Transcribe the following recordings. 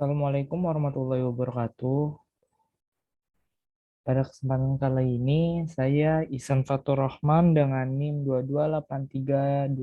Assalamualaikum warahmatullahi wabarakatuh. Pada kesempatan kali ini, saya Ihsan Fatur Rahman dengan NIM 2283-2029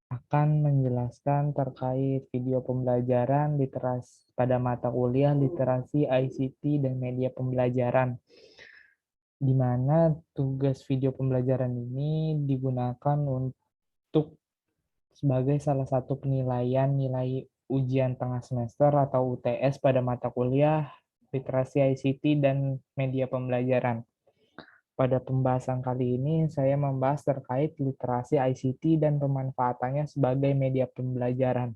akan menjelaskan terkait video pembelajaran literasi pada mata kuliah literasi ICT dan media pembelajaran, di mana tugas video pembelajaran ini digunakan untuk sebagai salah satu penilaian nilai ujian tengah semester atau UTS pada mata kuliah literasi ICT dan media pembelajaran. Pada pembahasan kali ini, saya membahas terkait literasi ICT dan pemanfaatannya sebagai media pembelajaran.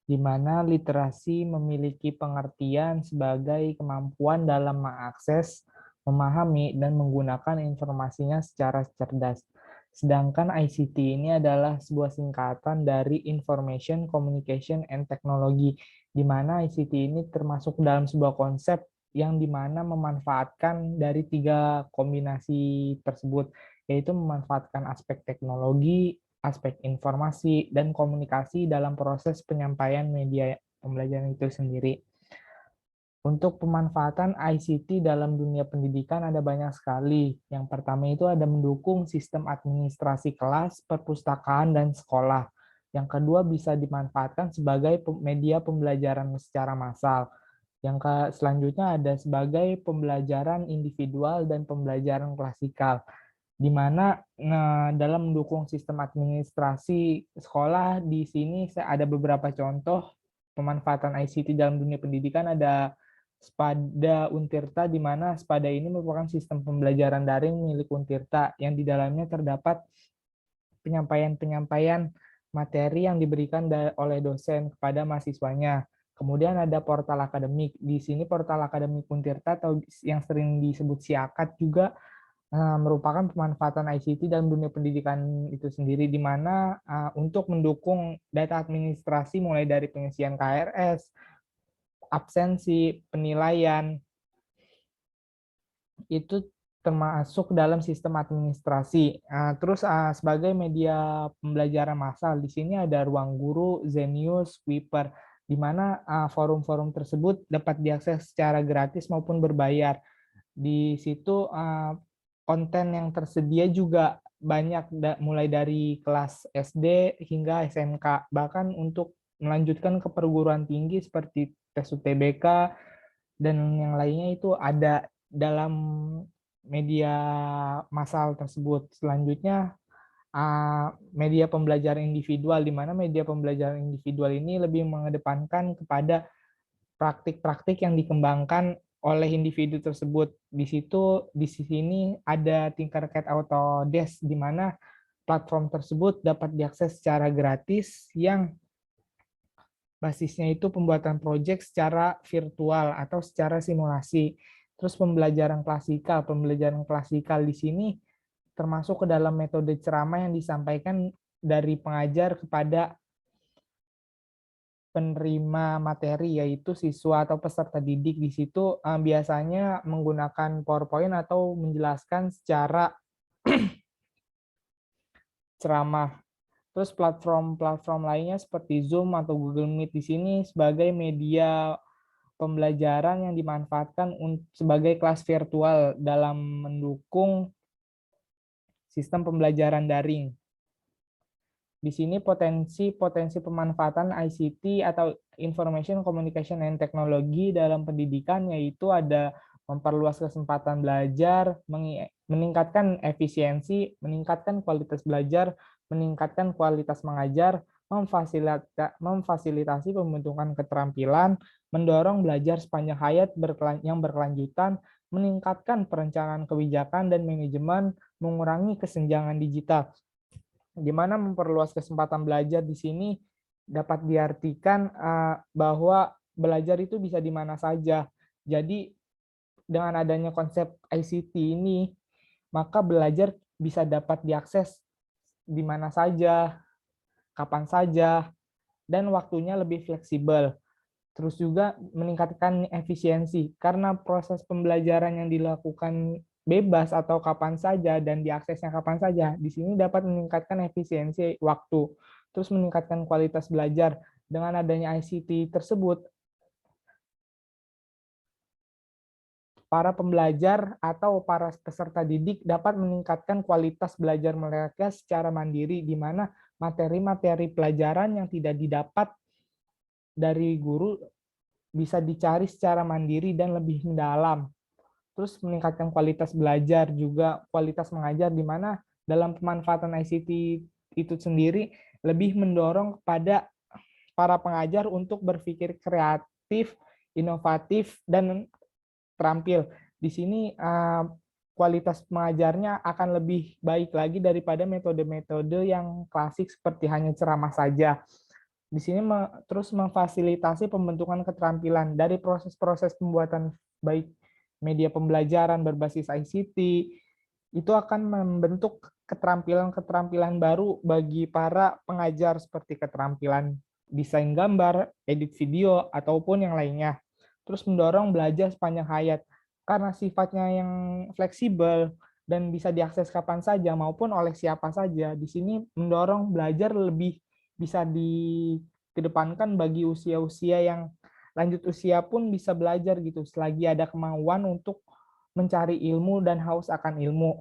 Di mana literasi memiliki pengertian sebagai kemampuan dalam mengakses, memahami, dan menggunakan informasinya secara cerdas. Sedangkan ICT ini adalah sebuah singkatan dari Information, Communication, and Technology, di mana ICT ini termasuk dalam sebuah konsep yang dimana memanfaatkan dari tiga kombinasi tersebut, yaitu memanfaatkan aspek teknologi, aspek informasi, dan komunikasi dalam proses penyampaian media pembelajaran itu sendiri. Untuk pemanfaatan ICT dalam dunia pendidikan ada banyak sekali. Yang pertama itu ada mendukung sistem administrasi kelas, perpustakaan, dan sekolah. Yang kedua bisa dimanfaatkan sebagai media pembelajaran secara massal. Yang selanjutnya ada sebagai pembelajaran individual dan pembelajaran klasikal, di mana dalam mendukung sistem administrasi sekolah di sini ada beberapa contoh pemanfaatan ICT dalam dunia pendidikan. Ada Spada Untirta, di mana Spada ini merupakan sistem pembelajaran daring milik Untirta yang di dalamnya terdapat penyampaian-penyampaian materi yang diberikan oleh dosen kepada mahasiswanya. Kemudian ada portal akademik. Di sini portal akademik Untirta atau yang sering disebut SIAKAT juga merupakan pemanfaatan ICT dalam dunia pendidikan itu sendiri, di mana untuk mendukung data administrasi mulai dari pengisian KRS, absensi, penilaian, itu termasuk dalam sistem administrasi. Terus sebagai media pembelajaran massal, di sini ada Ruang Guru, Zenius, Wiper, di mana forum-forum tersebut dapat diakses secara gratis maupun berbayar. Di situ konten yang tersedia juga banyak, mulai dari kelas SD hingga SMK, bahkan untuk melanjutkan ke perguruan tinggi seperti tes UTBK dan yang lainnya itu ada dalam media massal tersebut. Selanjutnya media pembelajaran individual, di mana media pembelajaran individual ini lebih mengedepankan kepada praktik-praktik yang dikembangkan oleh individu tersebut. Di situ, di sini ada Tinkercad Autodesk, di mana platform tersebut dapat diakses secara gratis yang basisnya itu pembuatan proyek secara virtual atau secara simulasi. Terus pembelajaran klasikal di sini termasuk ke dalam metode ceramah yang disampaikan dari pengajar kepada penerima materi, yaitu siswa atau peserta didik. Di situ biasanya menggunakan PowerPoint atau menjelaskan secara ceramah. Terus platform-platform lainnya seperti Zoom atau Google Meet di sini sebagai media pembelajaran yang dimanfaatkan sebagai kelas virtual dalam mendukung sistem pembelajaran daring. Di sini potensi pemanfaatan ICT atau Information Communication and Technology dalam pendidikan, yaitu ada memperluas kesempatan belajar, meningkatkan efisiensi, meningkatkan kualitas belajar, meningkatkan kualitas mengajar, memfasilitasi pembentukan keterampilan, mendorong belajar sepanjang hayat yang berkelanjutan, meningkatkan perencanaan kebijakan dan manajemen, mengurangi kesenjangan digital. Di mana memperluas kesempatan belajar di sini dapat diartikan bahwa belajar itu bisa di mana saja. Jadi dengan adanya konsep ICT ini, maka belajar bisa dapat diakses di mana saja, kapan saja, dan waktunya lebih fleksibel. Terus juga meningkatkan efisiensi, karena proses pembelajaran yang dilakukan bebas atau kapan saja dan diaksesnya kapan saja. Di sini dapat meningkatkan efisiensi waktu, terus meningkatkan kualitas belajar. Dengan adanya ICT tersebut, para pembelajar atau para peserta didik dapat meningkatkan kualitas belajar mereka secara mandiri, di mana materi-materi pelajaran yang tidak didapat dari guru bisa dicari secara mandiri dan lebih mendalam. Terus meningkatkan kualitas belajar, juga kualitas mengajar, di mana dalam pemanfaatan ICT itu sendiri lebih mendorong kepada para pengajar untuk berpikir kreatif, inovatif, dan terampil. Di sini kualitas mengajarnya akan lebih baik lagi daripada metode-metode yang klasik seperti hanya ceramah saja. Di sini terus memfasilitasi pembentukan keterampilan dari proses-proses pembuatan baik media pembelajaran berbasis ICT, itu akan membentuk keterampilan-keterampilan baru bagi para pengajar seperti keterampilan desain gambar, edit video, ataupun yang lainnya. Terus mendorong belajar sepanjang hayat. Karena sifatnya yang fleksibel dan bisa diakses kapan saja maupun oleh siapa saja, di sini mendorong belajar lebih bisa dikedepankan bagi usia-usia yang lanjut usia pun bisa belajar gitu, selagi ada kemauan untuk mencari ilmu dan haus akan ilmu.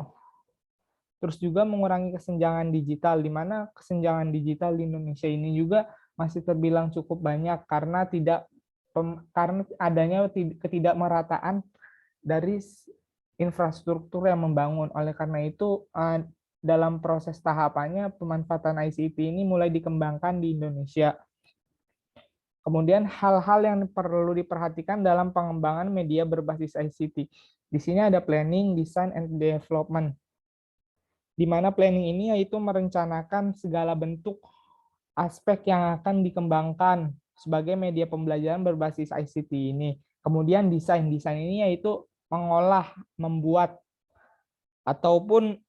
Terus juga mengurangi kesenjangan digital, di mana kesenjangan digital di Indonesia ini juga masih terbilang cukup banyak karena adanya ketidakmerataan dari infrastruktur yang membangun. Oleh karena itu, dalam proses tahapannya pemanfaatan ICT ini mulai dikembangkan di Indonesia. Kemudian hal-hal yang perlu diperhatikan dalam pengembangan media berbasis ICT. Di sini ada planning, design, and development. Di mana planning ini yaitu merencanakan segala bentuk aspek yang akan dikembangkan sebagai media pembelajaran berbasis ICT ini. Kemudian desain ini yaitu mengolah, membuat, ataupun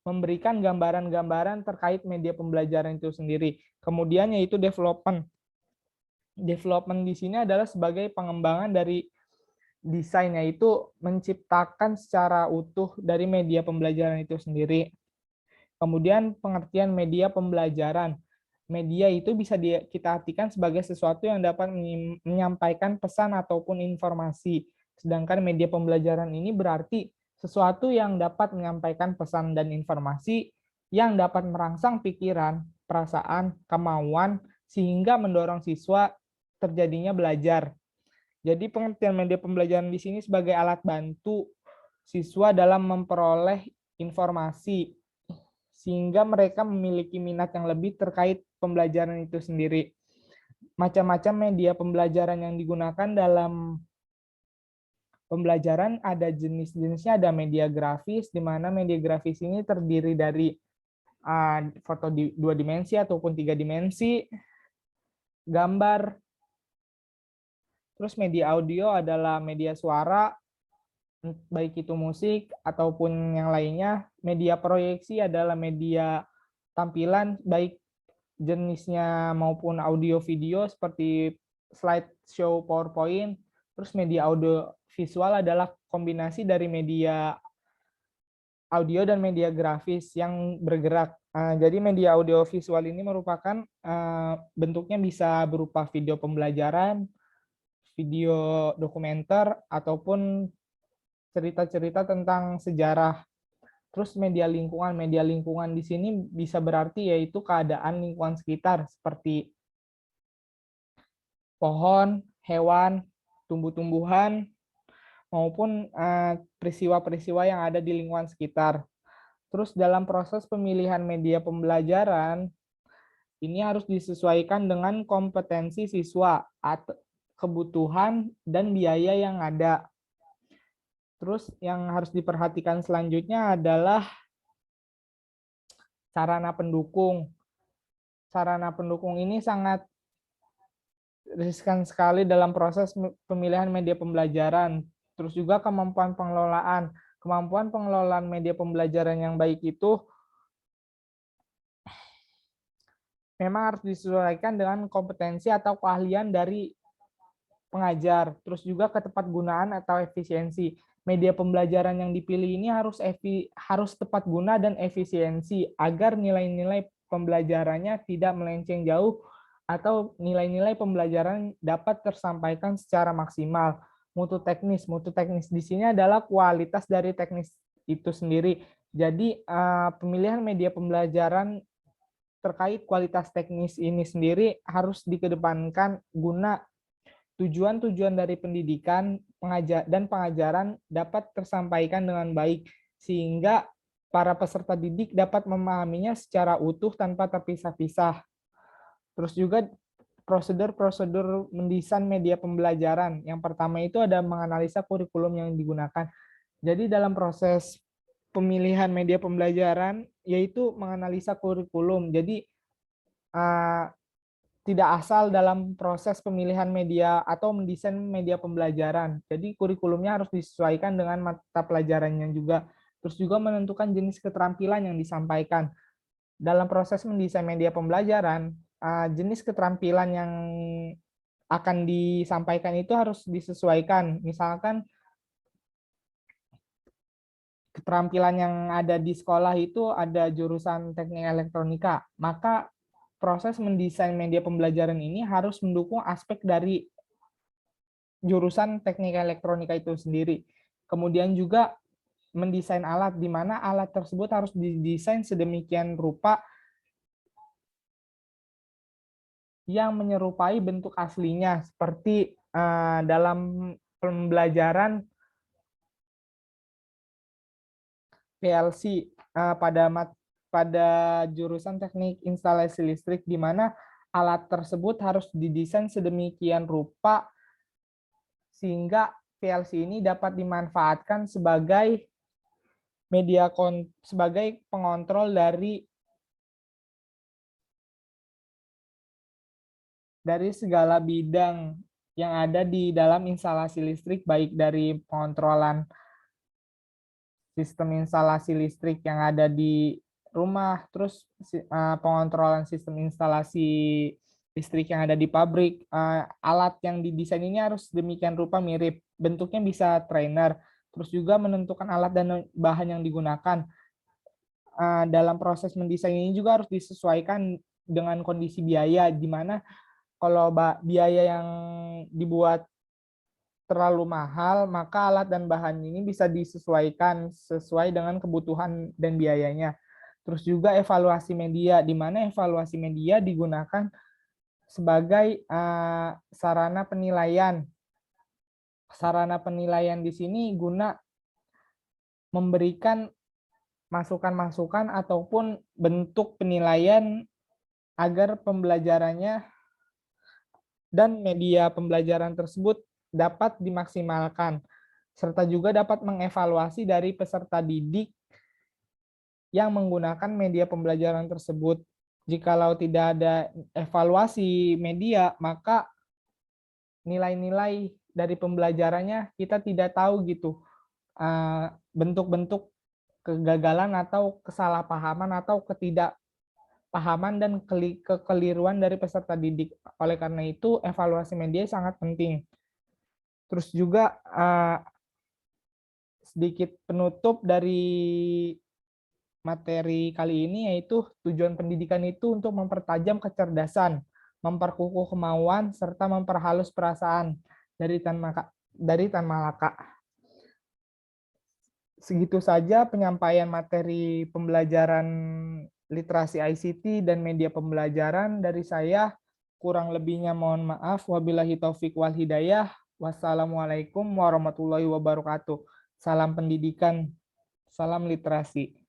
memberikan gambaran-gambaran terkait media pembelajaran itu sendiri. Kemudian yaitu development. Development di sini adalah sebagai pengembangan dari desain, yaitu menciptakan secara utuh dari media pembelajaran itu sendiri. Kemudian pengertian media pembelajaran. Media itu bisa kita artikan sebagai sesuatu yang dapat menyampaikan pesan ataupun informasi. Sedangkan media pembelajaran ini berarti sesuatu yang dapat menyampaikan pesan dan informasi yang dapat merangsang pikiran, perasaan, kemauan, sehingga mendorong siswa terjadinya belajar. Jadi pengertian media pembelajaran di sini sebagai alat bantu siswa dalam memperoleh informasi, sehingga mereka memiliki minat yang lebih terkait pembelajaran itu sendiri. Macam-macam media pembelajaran yang digunakan dalam pembelajaran ada jenis-jenisnya, ada media grafis, di mana media grafis ini terdiri dari foto 2 dimensi ataupun 3 dimensi, gambar. Terus media audio adalah media suara, baik itu musik ataupun yang lainnya. Media proyeksi adalah media tampilan, baik jenisnya maupun audio video seperti slideshow, PowerPoint. Terus media audio visual adalah kombinasi dari media audio dan media grafis yang bergerak. Jadi media audio visual ini merupakan bentuknya bisa berupa video pembelajaran, video dokumenter, ataupun cerita-cerita tentang sejarah. Terus media lingkungan di sini bisa berarti yaitu keadaan lingkungan sekitar seperti pohon, hewan, tumbuh-tumbuhan, maupun peristiwa-peristiwa yang ada di lingkungan sekitar. Terus dalam proses pemilihan media pembelajaran, ini harus disesuaikan dengan kompetensi siswa, kebutuhan, dan biaya yang ada. Terus yang harus diperhatikan selanjutnya adalah sarana pendukung. Sarana pendukung ini sangat riskan sekali dalam proses pemilihan media pembelajaran. Terus juga kemampuan pengelolaan. Kemampuan pengelolaan media pembelajaran yang baik itu memang harus disesuaikan dengan kompetensi atau keahlian dari pengajar, terus juga ketepatgunaan atau efisiensi. Media pembelajaran yang dipilih ini harus tepat guna dan efisiensi agar nilai-nilai pembelajarannya tidak melenceng jauh atau nilai-nilai pembelajaran dapat tersampaikan secara maksimal. Mutu teknis di sini adalah kualitas dari teknis itu sendiri. Jadi pemilihan media pembelajaran terkait kualitas teknis ini sendiri harus dikedepankan guna tujuan-tujuan dari pendidikan dan pengajaran dapat tersampaikan dengan baik, sehingga para peserta didik dapat memahaminya secara utuh tanpa terpisah-pisah. Terus juga prosedur-prosedur mendesain media pembelajaran. Yang pertama itu ada menganalisa kurikulum yang digunakan. Jadi dalam proses pemilihan media pembelajaran, yaitu menganalisa kurikulum. Jadi tidak asal dalam proses pemilihan media atau mendesain media pembelajaran. Jadi kurikulumnya harus disesuaikan dengan mata pelajarannya juga. Terus juga menentukan jenis keterampilan yang disampaikan. Dalam proses mendesain media pembelajaran, jenis keterampilan yang akan disampaikan itu harus disesuaikan. Misalkan keterampilan yang ada di sekolah itu ada jurusan teknik elektronika, maka proses mendesain media pembelajaran ini harus mendukung aspek dari jurusan teknik elektronika itu sendiri. Kemudian juga mendesain alat, di mana alat tersebut harus didesain sedemikian rupa yang menyerupai bentuk aslinya, seperti dalam pembelajaran PLC pada jurusan teknik instalasi listrik, di mana alat tersebut harus didesain sedemikian rupa sehingga PLC ini dapat dimanfaatkan sebagai sebagai pengontrol dari segala bidang yang ada di dalam instalasi listrik, baik dari pengontrolan sistem instalasi listrik yang ada di rumah, terus pengontrolan sistem instalasi listrik yang ada di pabrik. Alat yang didesain ini harus demikian rupa mirip, bentuknya bisa trainer, terus juga menentukan alat dan bahan yang digunakan. Dalam proses mendesain ini juga harus disesuaikan dengan kondisi biaya, di mana kalau biaya yang dibuat terlalu mahal, maka alat dan bahan ini bisa disesuaikan sesuai dengan kebutuhan dan biayanya. Terus juga evaluasi media, di mana evaluasi media digunakan sebagai sarana penilaian. Sarana penilaian di sini guna memberikan masukan-masukan ataupun bentuk penilaian agar pembelajarannya dan media pembelajaran tersebut dapat dimaksimalkan, serta juga dapat mengevaluasi dari peserta didik yang menggunakan media pembelajaran tersebut. Jikalau tidak ada evaluasi media, maka nilai-nilai dari pembelajarannya kita tidak tahu gitu, bentuk-bentuk kegagalan atau kesalahpahaman atau ketidakpahaman dan kekeliruan dari peserta didik. Oleh karena itu, evaluasi media sangat penting. Terus juga sedikit penutup dari materi kali ini, yaitu tujuan pendidikan itu untuk mempertajam kecerdasan, memperkukuh kemauan, serta memperhalus perasaan dari Tan Malaka. Segitu saja penyampaian materi pembelajaran literasi ICT dan media pembelajaran dari saya. Kurang lebihnya mohon maaf. Wabillahi taufik wal hidayah. Wassalamualaikum warahmatullahi wabarakatuh. Salam pendidikan, salam literasi.